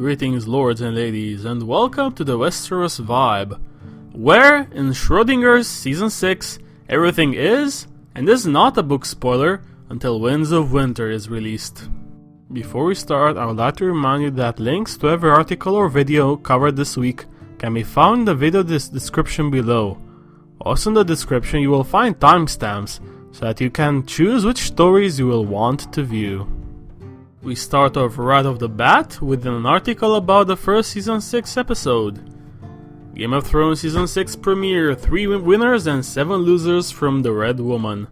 Greetings lords and ladies, and welcome to the Westeros Vibe, where, in Schrodinger's Season 6, everything is, and is not a book spoiler, until Winds of Winter is released. Before we start, I would like to remind you that links to every article or video covered this week can be found in the video description below. Also in the description you will find timestamps, so that you can choose which stories you will want to view. We start off right off the bat with an article about the first Season 6 episode. Game of Thrones Season 6 premiere, 3 winners and 7 losers from the Red Woman.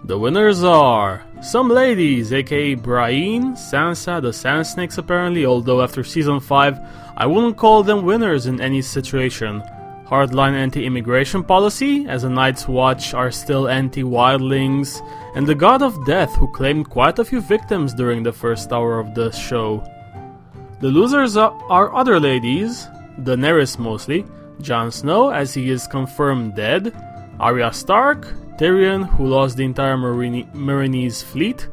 The winners are some ladies, aka Brienne, Sansa, the Sand Snakes apparently, although after Season 5 I wouldn't call them winners in any situation. Hardline anti-immigration policy, as the Night's Watch are still anti-wildlings, and the God of Death, who claimed quite a few victims during the first hour of the show. The losers are other ladies, Daenerys mostly, Jon Snow as he is confirmed dead, Arya Stark, Tyrion who lost the entire Marinese fleet,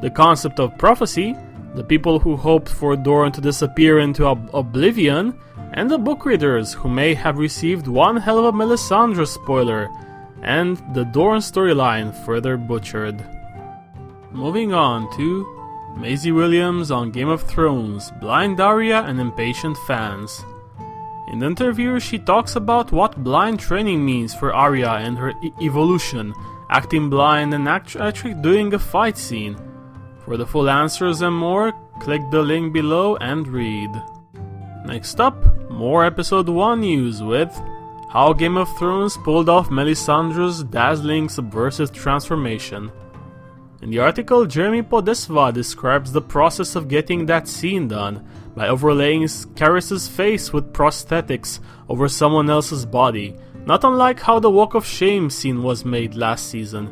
the concept of prophecy, the people who hoped for Dorne to disappear into oblivion, and the book readers who may have received one hell of a Melisandre spoiler, and the Dorne storyline further butchered. Moving on to Maisie Williams on Game of Thrones, blind Arya and impatient fans. In the interview she talks about what blind training means for Arya and her evolution, acting blind and actually doing a fight scene. For the full answers and more, click the link below and read. Next up, more episode 1 news with how Game of Thrones pulled off Melisandre's dazzling subversive transformation. In the article, Jeremy Podesva describes the process of getting that scene done by overlaying Caris's face with prosthetics over someone else's body, not unlike how the Walk of Shame scene was made last season.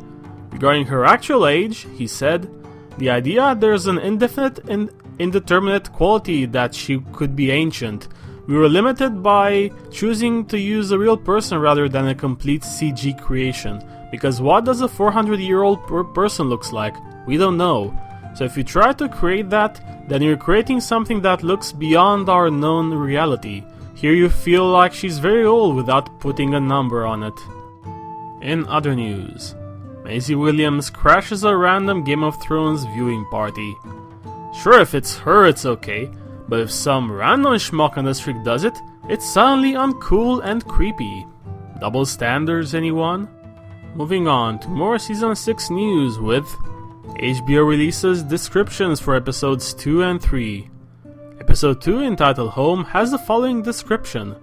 Regarding her actual age, he said, "The idea there's an indefinite and indeterminate quality that she could be ancient. We were limited by choosing to use a real person rather than a complete CG creation, because what does a 400-year-old person looks like? We don't know. So if you try to create that, then you're creating something that looks beyond our known reality. Here you feel like she's very old without putting a number on it." In other news, Maisie Williams crashes a random Game of Thrones viewing party. Sure, if it's her it's okay, but if some random schmuck on the street does it, it's suddenly uncool and creepy. Double standards, anyone? Moving on to more Season 6 news with HBO releases descriptions for episodes 2 and 3. Episode 2, entitled Home, has the following description.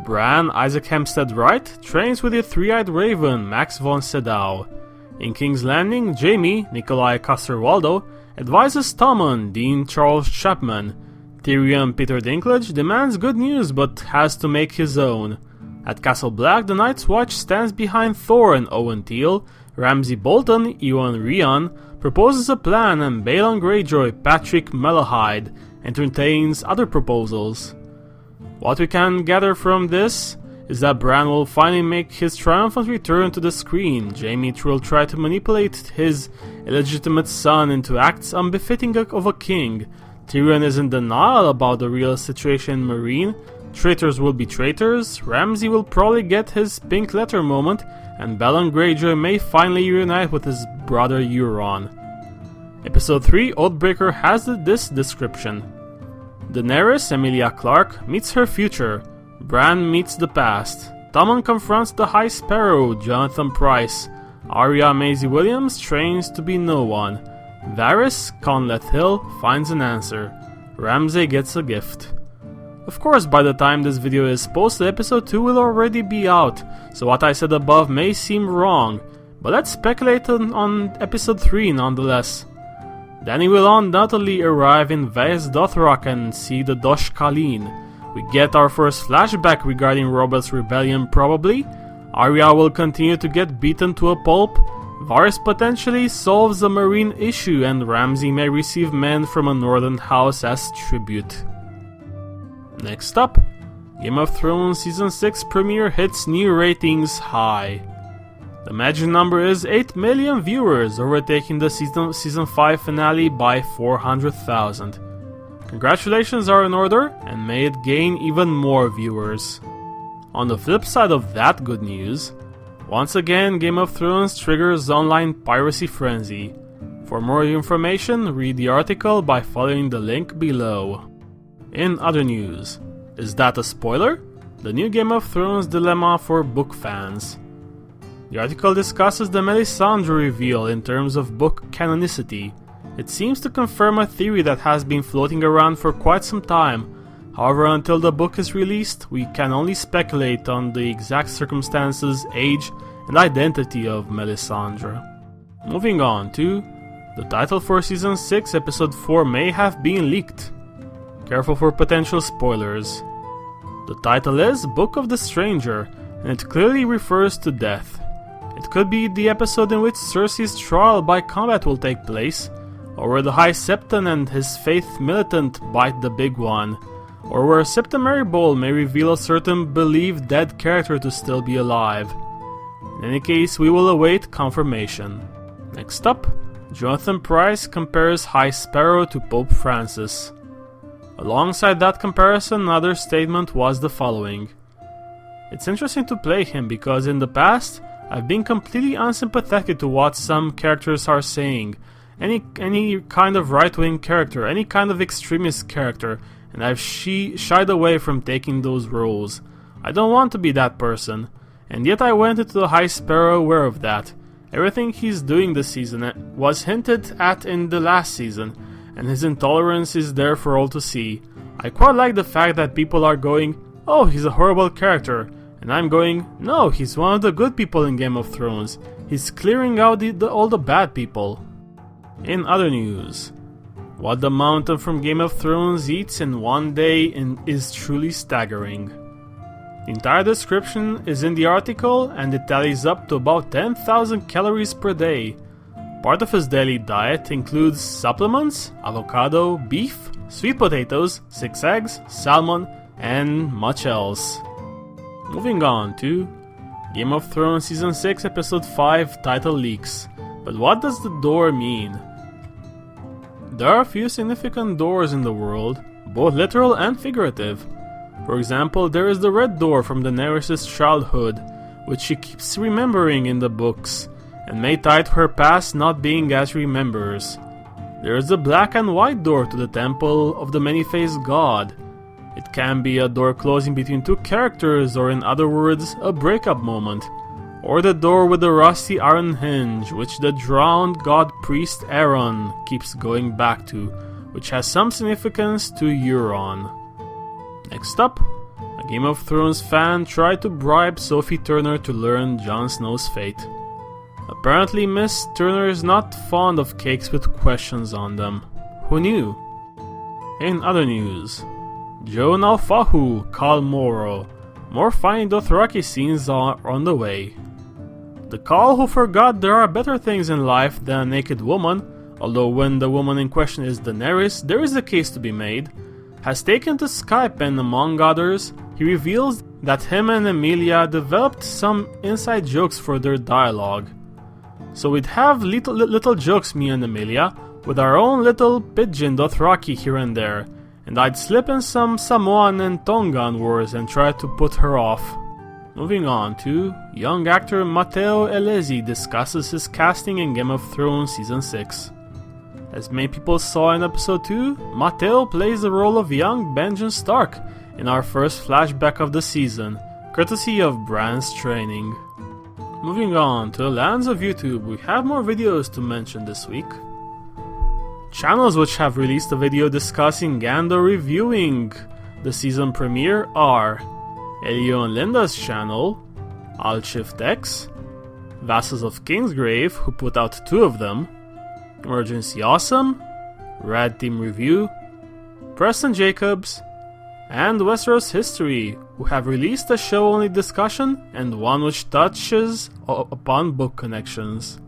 Bran, Isaac Hempstead Wright, trains with the three-eyed raven, Max von Sydow. In King's Landing, Jaime, Nikolai Coster-Waldau, advises Tommen, Dean Charles Chapman. Tyrion Peter Dinklage demands good news but has to make his own. At Castle Black, the Night's Watch stands behind Thor and Owen Teal. Ramsay Bolton, Ewan Rion, proposes a plan, and Balon Greyjoy, Patrick Malahide, entertains other proposals. What we can gather from this is that Bran will finally make his triumphant return to the screen. Jaime will try to manipulate his illegitimate son into acts unbefitting of a king. Tyrion is in denial about the real situation in Meereen. Traitors will be traitors. Ramsay will probably get his pink letter moment, and Balon Greyjoy may finally reunite with his brother Euron. Episode 3, Oathbreaker, has this description. Daenerys, Emilia Clarke, meets her future. Bran meets the past. Tommen confronts the High Sparrow, Jonathan Pryce. Arya Maisie Williams trains to be no one. Varys, Conleth Hill, finds an answer. Ramsay gets a gift. Of course, by the time this video is posted, episode 2 will already be out, so what I said above may seem wrong, but let's speculate on episode 3 nonetheless. Dany will undoubtedly arrive in Vaes Dothrak and see the Dosh Khaleen. We get our first flashback regarding Robert's rebellion probably. Arya will continue to get beaten to a pulp. Varys potentially solves a Marine issue, and Ramsay may receive men from a northern house as tribute. Next up, Game of Thrones Season 6 premiere hits new ratings high. The magic number is 8 million viewers, overtaking the season 5 finale by 400,000. Congratulations are in order, and may it gain even more viewers. On the flip side of that good news, once again Game of Thrones triggers online piracy frenzy. For more information, read the article by following the link below. In other news, is that a spoiler? The new Game of Thrones dilemma for book fans. The article discusses the Melisandre reveal in terms of book canonicity. It seems to confirm a theory that has been floating around for quite some time. However, until the book is released, we can only speculate on the exact circumstances, age, and identity of Melisandre. Moving on to the title for Season 6, Episode 4 may have been leaked. Careful for potential spoilers. The title is Book of the Stranger, and it clearly refers to death. It could be the episode in which Cersei's trial by combat will take place, or where the High Septon and his faith militant bite the big one, or where Septimary Bowl may reveal a certain believed dead character to still be alive. In any case, we will await confirmation. Next up, Jonathan Pryce compares High Sparrow to Pope Francis. Alongside that comparison, another statement was the following. It's interesting to play him because in the past, I've been completely unsympathetic to what some characters are saying. Any kind of right-wing character, any kind of extremist character, and I've shied away from taking those roles. I don't want to be that person, and yet I went into the High Sparrow aware of that. Everything he's doing this season was hinted at in the last season, and his intolerance is there for all to see. I quite like the fact that people are going, oh, he's a horrible character, and I'm going, no, he's one of the good people in Game of Thrones. He's clearing out all the bad people. In other news, what the Mountain from Game of Thrones eats in one day is truly staggering. The entire description is in the article and it tallies up to about 10,000 calories per day. Part of his daily diet includes supplements, avocado, beef, sweet potatoes, 6 eggs, salmon, and much else. Moving on to Game of Thrones Season 6 Episode 5 title leaks. But what does the door mean? There are a few significant doors in the world, both literal and figurative. For example, there is the red door from Daenerys' childhood, which she keeps remembering in the books, and may tie to her past not being as she remembers. There is the black and white door to the temple of the many-faced god. It can be a door closing between two characters, or in other words, a breakup moment. Or the door with the rusty iron hinge, which the drowned god priest Aaron keeps going back to, which has some significance to Euron. Next up, a Game of Thrones fan tried to bribe Sophie Turner to learn Jon Snow's fate. Apparently Miss Turner is not fond of cakes with questions on them. Who knew? In other news, Jon Alfahu, Khal Moro. More fine Dothraki scenes are on the way. The Khal who forgot there are better things in life than a naked woman, although when the woman in question is Daenerys, there is a case to be made, has taken to Skype and among others, he reveals that him and Emilia developed some inside jokes for their dialogue. So we'd have little jokes, me and Emilia, with our own little pidgin Dothraki here and there, and I'd slip in some Samoan and Tongan words and try to put her off. Moving on to young actor Matteo Elesi discusses his casting in Game of Thrones Season 6. As many people saw in Episode 2, Matteo plays the role of young Benjen Stark in our first flashback of the season, courtesy of Bran's training. Moving on to the lands of YouTube, we have more videos to mention this week. Channels which have released a video discussing Gandor reviewing the season premiere are Elio and Linda's channel, AltShiftX, Vassals of Kingsgrave, who put out 2 of them, Emergency Awesome, Rad Team Review, Preston Jacobs, and Westeros History, who have released a show-only discussion and one which touches upon book connections.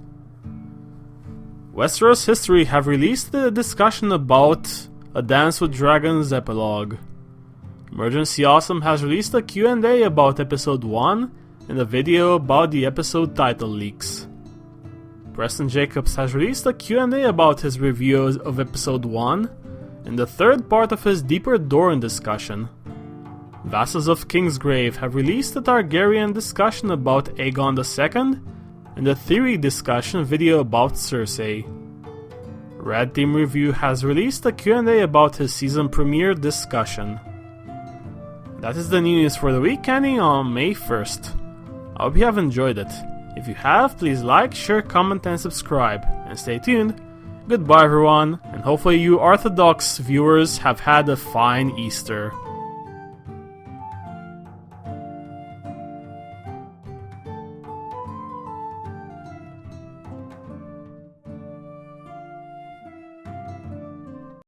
Westeros History have released a discussion about A Dance with Dragons Epilogue. Emergency Awesome has released a Q&A about Episode 1 and a video about the episode title leaks. Preston Jacobs has released a Q&A about his reviews of Episode 1 in the third part of his Deeper Doran discussion. Vassals of Kingsgrave have released a Targaryen discussion about Aegon II, and a theory discussion video about Cersei. Red Team Review has released a Q&A about his season premiere discussion. That is the news for the week ending on May 1st. I hope you have enjoyed it. If you have, please like, share, comment and subscribe, and stay tuned. Goodbye everyone, and hopefully you Orthodox viewers have had a fine Easter.